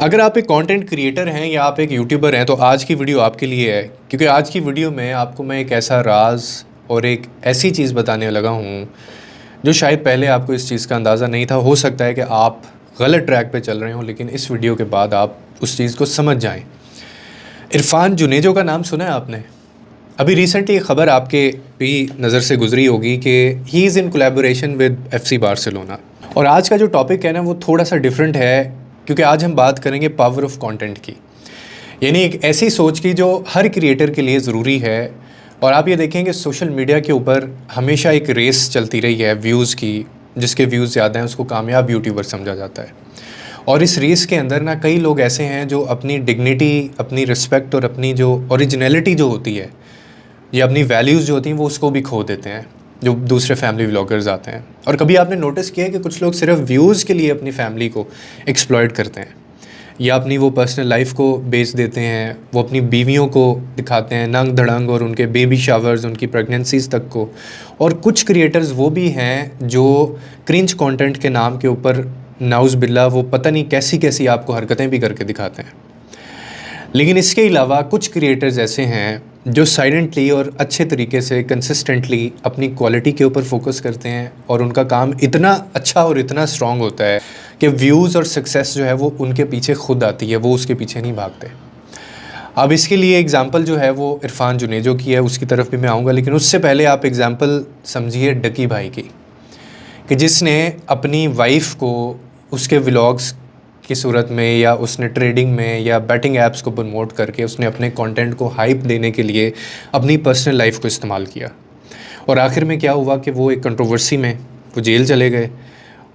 अगर आप एक कंटेंट क्रिएटर हैं या आप एक यूट्यूबर हैं तो आज की वीडियो आपके लिए है, क्योंकि आज की वीडियो में आपको मैं एक ऐसा राज और एक ऐसी चीज़ बताने लगा हूँ जो शायद पहले आपको इस चीज़ का अंदाज़ा नहीं था। हो सकता है कि आप गलत ट्रैक पे चल रहे हों, लेकिन इस वीडियो के बाद आप उस चीज़ को समझ जाएं। इरफान जुनेजो का नाम सुना है आपने? अभी रिसेंटली एक ख़बर आपके भी नज़र से गुजरी होगी कि he is in collaboration with FC Barcelona. और आज का जो टॉपिक है ना वो थोड़ा सा डिफरेंट है, क्योंकि आज हम बात करेंगे पावर ऑफ कंटेंट की, यानी एक ऐसी सोच की जो हर क्रिएटर के लिए ज़रूरी है। और आप ये देखेंगे सोशल मीडिया के ऊपर हमेशा एक रेस चलती रही है व्यूज़ की, जिसके व्यूज़ ज़्यादा हैं उसको कामयाब यूट्यूबर समझा जाता है। और इस रेस के अंदर ना कई लोग ऐसे हैं जो अपनी डिग्निटी, अपनी रिस्पेक्ट और अपनी जो ओरिजिनलिटी जो होती है या अपनी वैल्यूज़ जो होती हैं वो उसको भी खो देते हैं, जो दूसरे फैमिली व्लॉगर्स आते हैं। और कभी आपने नोटिस किया है कि कुछ लोग सिर्फ व्यूज़ के लिए अपनी फैमिली को एक्सप्लॉइट करते हैं या अपनी वो पर्सनल लाइफ को बेच देते हैं, वो अपनी बीवियों को दिखाते हैं नंग धड़ंग और उनके बेबी शावर्स, उनकी प्रेगनेंसीज तक को। और कुछ क्रिएटर्स वो भी हैं जो क्रिंज कंटेंट के नाम के ऊपर नाउज़ बिल्ला वो पता नहीं कैसी कैसी आपको हरकतें भी करके दिखाते हैं। लेकिन इसके अलावा कुछ क्रिएटर्स ऐसे हैं जो साइलेंटली और अच्छे तरीके से कंसिस्टेंटली अपनी क्वालिटी के ऊपर फोकस करते हैं और उनका काम इतना अच्छा और इतना स्ट्रॉन्ग होता है कि व्यूज़ और सक्सेस जो है वो उनके पीछे खुद आती है, वो उसके पीछे नहीं भागते। अब इसके लिए एग्ज़ाम्पल जो है वो इरफान जुनेजो की है, उसकी तरफ भी मैं आऊँगा, लेकिन उससे पहले आप एग्ज़ाम्पल समझिए डकी भाई की, कि जिसने अपनी वाइफ को उसके व्लॉग्स की सूरत में या उसने ट्रेडिंग में या बैटिंग ऐप्स को प्रमोट करके उसने अपने कंटेंट को हाइप देने के लिए अपनी पर्सनल लाइफ को इस्तेमाल किया। और आखिर में क्या हुआ कि वो एक कंट्रोवर्सी में वो जेल चले गए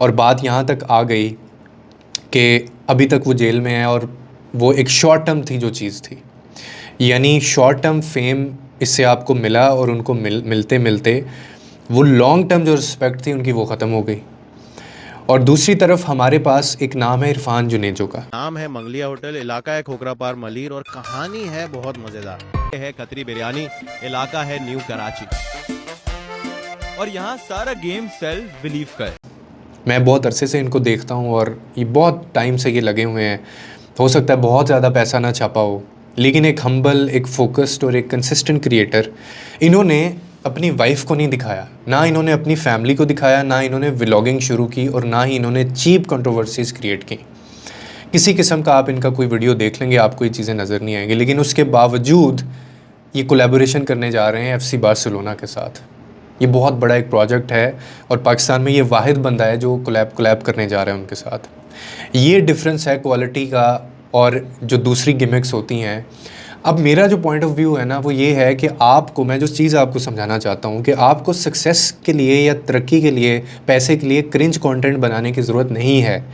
और बात यहाँ तक आ गई कि अभी तक वो जेल में है। और वो एक शॉर्ट टर्म थी जो चीज़ थी, यानी शॉर्ट टर्म फेम इससे आपको मिला और उनको मिलते मिलते वो लॉन्ग टर्म जो रिस्पेक्ट थी उनकी वो ख़त्म हो गई। और दूसरी तरफ हमारे पास एक नाम है इरफान जुनेजो का। नाम है मंगलिया होटल, इलाका है खोखरापार मलीर और कहानी है बहुत मजेदार। है खतरी बिरयानी, इलाका है न्यू कराची और यहाँ सारा गेम सेल्फ बिलीफ का है। मैं बहुत अरसे से इनको देखता हूँ और ये बहुत टाइम से ये लगे हुए हैं। हो सकता है बहुत ज़्यादा पैसा ना छापा हो, लेकिन एक हम्बल, एक फोकस्ड और एक कंसिस्टेंट क्रिएटर। इन्होंने अपनी वाइफ को नहीं दिखाया, ना इन्होंने अपनी फैमिली को दिखाया, ना इन्होंने व्लॉगिंग शुरू की और ना ही इन्होंने चीप कंट्रोवर्सीज़ क्रिएट की। किसी किस्म का आप इनका कोई वीडियो देख लेंगे आपको ये चीज़ें नज़र नहीं आएंगी, लेकिन उसके बावजूद ये कोलैबोरेशन करने जा रहे हैं FC बार्सिलोना के साथ। ये बहुत बड़ा एक प्रोजेक्ट है और पाकिस्तान में ये वाहिद बंदा है जो कोलैब करने जा रहे हैं उनके साथ। ये डिफरेंस है क्वालिटी का और जो दूसरी गिमिक्स होती हैं। अब मेरा जो पॉइंट ऑफ व्यू है ना वो ये है कि आपको, मैं जो चीज़ आपको समझाना चाहता हूँ कि आपको सक्सेस के लिए या तरक्की के लिए, पैसे के लिए क्रिंज कंटेंट बनाने की ज़रूरत नहीं है।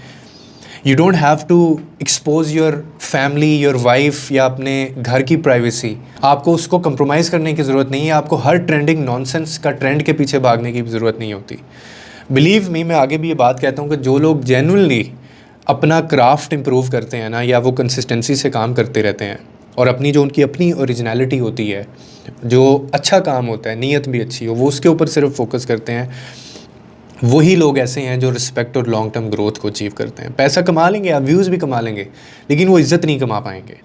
You don't have to expose your family, your wife या अपने घर की प्राइवेसी। आपको उसको कंप्रोमाइज़ करने की ज़रूरत नहीं है। आपको हर ट्रेंडिंग नॉनसेंस का ट्रेंड के पीछे भागने की भी ज़रूरत नहीं होती। बिलीव मी, मैं आगे भी ये बात कहता हूँ कि जो लोग जेन्युइनली अपना क्राफ्ट इम्प्रूव करते हैं ना, या वो कंसिस्टेंसी से काम करते रहते हैं और अपनी जो उनकी अपनी ओरिजिनलिटी होती है, जो अच्छा काम होता है, नीयत भी अच्छी हो, वो उसके ऊपर सिर्फ फोकस करते हैं, वही लोग ऐसे हैं जो रिस्पेक्ट और लॉन्ग टर्म ग्रोथ को अचीव करते हैं। पैसा कमा लेंगे, आप व्यूज़ भी कमा लेंगे, लेकिन वो इज़्ज़त नहीं कमा पाएंगे,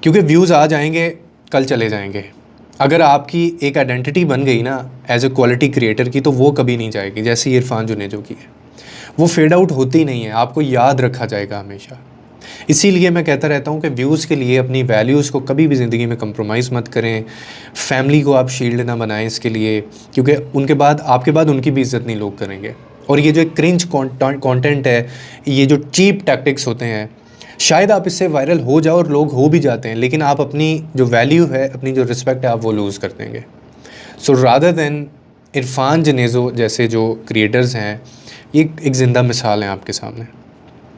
क्योंकि व्यूज़ आ जाएंगे, कल चले जाएंगे। अगर आपकी एक आइडेंटिटी बन गई ना एज ए क्वालिटी क्रिएटर की, तो वो कभी नहीं जाएगी, जैसे इरफान जुनेजो की है। वो फेड आउट होती नहीं है, आपको याद रखा जाएगा हमेशा। इसीलिए मैं कहता रहता हूँ कि व्यूज़ के लिए अपनी वैल्यूज़ को कभी भी ज़िंदगी में कंप्रोमाइज़ मत करें। फैमिली को आप शील्ड ना बनाएं इसके लिए, क्योंकि उनके बाद, आपके बाद उनकी भी इज़्ज़त नहीं लोग करेंगे। और ये जो एक क्रिंज कंटेंट है, ये जो चीप टैक्टिक्स होते हैं, शायद आप इससे वायरल हो जाओ और लोग हो भी जाते हैं, लेकिन आप अपनी जो वैल्यू है, अपनी जो रिस्पेक्ट है, आप वो लूज़ कर देंगे। So rather than Irfan Junejo जैसे जो क्रिएटर्स हैं, ये एक ज़िंदा मिसाल है आपके सामने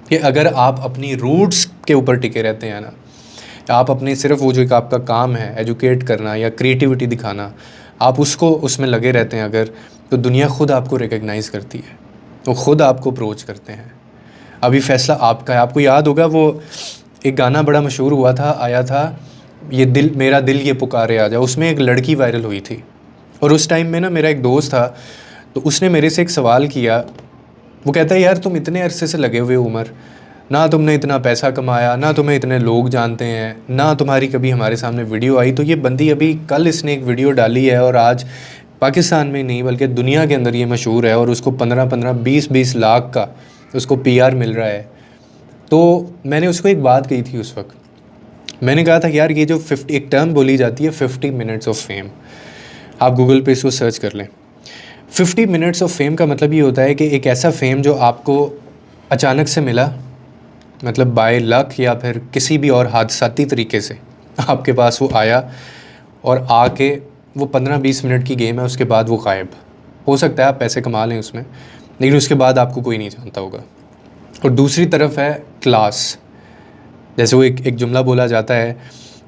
कि अगर आप अपनी रूट्स के ऊपर टिके रहते हैं ना, आप अपने सिर्फ वो जो एक आपका काम है एजुकेट करना या क्रिएटिविटी दिखाना, आप उसको उसमें लगे रहते हैं अगर, तो दुनिया खुद आपको रिकग्नाइज़ करती है, वो खुद आपको अप्रोच करते हैं। अभी फ़ैसला आपका है। आपको याद होगा वो एक गाना बड़ा मशहूर हुआ था, आया था, ये दिल मेरा दिल ये पुकारे आ जा, उसमें एक लड़की वायरल हुई थी। और उस टाइम में ना मेरा एक दोस्त था, तो उसने मेरे से एक सवाल किया। वो कहता है, यार तुम इतने अरसे से लगे हुए उमर, ना तुमने इतना पैसा कमाया, ना तुम्हें इतने लोग जानते हैं, ना तुम्हारी कभी हमारे सामने वीडियो आई। तो ये बंदी अभी कल इसने एक वीडियो डाली है और आज पाकिस्तान में नहीं बल्कि दुनिया के अंदर ये मशहूर है और उसको 15-15, 20-20 लाख का उसको PR मिल रहा है। तो मैंने उसको एक बात कही थी उस वक्त, मैंने कहा था यार ये जो 50 एक टर्म बोली जाती है 50 मिनट्स ऑफ फेम, आप गूगल पे इसको सर्च कर लें। 50 मिनट्स ऑफ फेम का मतलब ये होता है कि एक ऐसा फेम जो आपको अचानक से मिला, मतलब बाय लक या फिर किसी भी और हादसाती तरीके से आपके पास वो आया और आके वो 15-20 मिनट की गेम है, उसके बाद वो गायब। हो सकता है आप पैसे कमा लें उसमें, लेकिन उसके बाद आपको कोई नहीं जानता होगा। और दूसरी तरफ है क्लास। जैसे वो एक जुमला बोला जाता है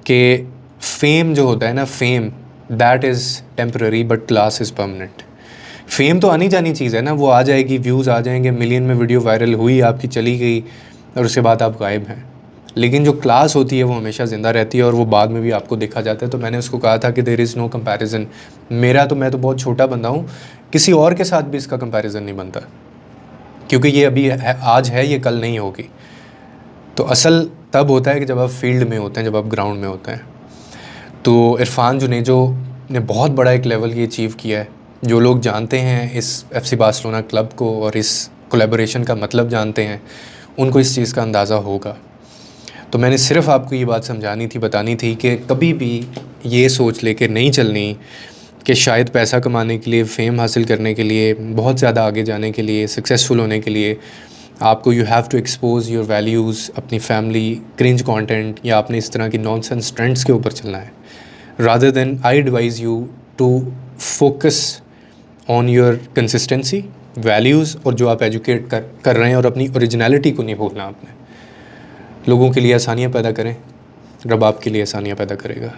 कि फेम जो होता है ना, fame that is temporary but class is permanent. Fame तो आनी जानी चीज़ है ना, वो आ जाएगी, व्यूज़ आ जाएंगे, मिलियन में वीडियो वायरल हुई, आपकी चली गई और उसके बाद आप गायब हैं। लेकिन जो क्लास होती है वो हमेशा ज़िंदा रहती है और वो बाद में भी आपको देखा जाता है। तो मैंने उसको कहा था कि देयर इज़ नो कंपैरिजन। मैं तो बहुत छोटा बंदा हूँ, किसी और के साथ भी इसका कंपैरिजन नहीं बनता, क्योंकि ये अभी है, आज है, ये कल नहीं होगी। तो असल तब होता है कि जब आप फील्ड में होते हैं, जब आप ग्राउंड में होते हैं। तो इरफान जुनेजो ने बहुत बड़ा एक लेवल ये अचीव किया है। जो लोग जानते हैं इस FC बार्सिलोना क्लब को और इस कोलैबोरेशन का मतलब जानते हैं, उनको इस चीज़ का अंदाज़ा होगा। तो मैंने सिर्फ आपको ये बात समझानी थी, बतानी थी कि कभी भी ये सोच लेके नहीं चलनी कि शायद पैसा कमाने के लिए, फेम हासिल करने के लिए, बहुत ज़्यादा आगे जाने के लिए, सक्सेसफुल होने के लिए आपको you have to expose your values, अपनी फैमिली, क्रिंज कंटेंट या अपने इस तरह की नॉनसेंस ट्रेंड्स के ऊपर चलना है। Rather than I advise you to focus on your consistency, values और जो आप एजुकेट कर रहे हैं, और अपनी ओरिजिनलिटी को नहीं भूलना आपने। लोगों के लिए आसानियाँ पैदा करें, रब आपके लिए आसानियाँ पैदा करेगा।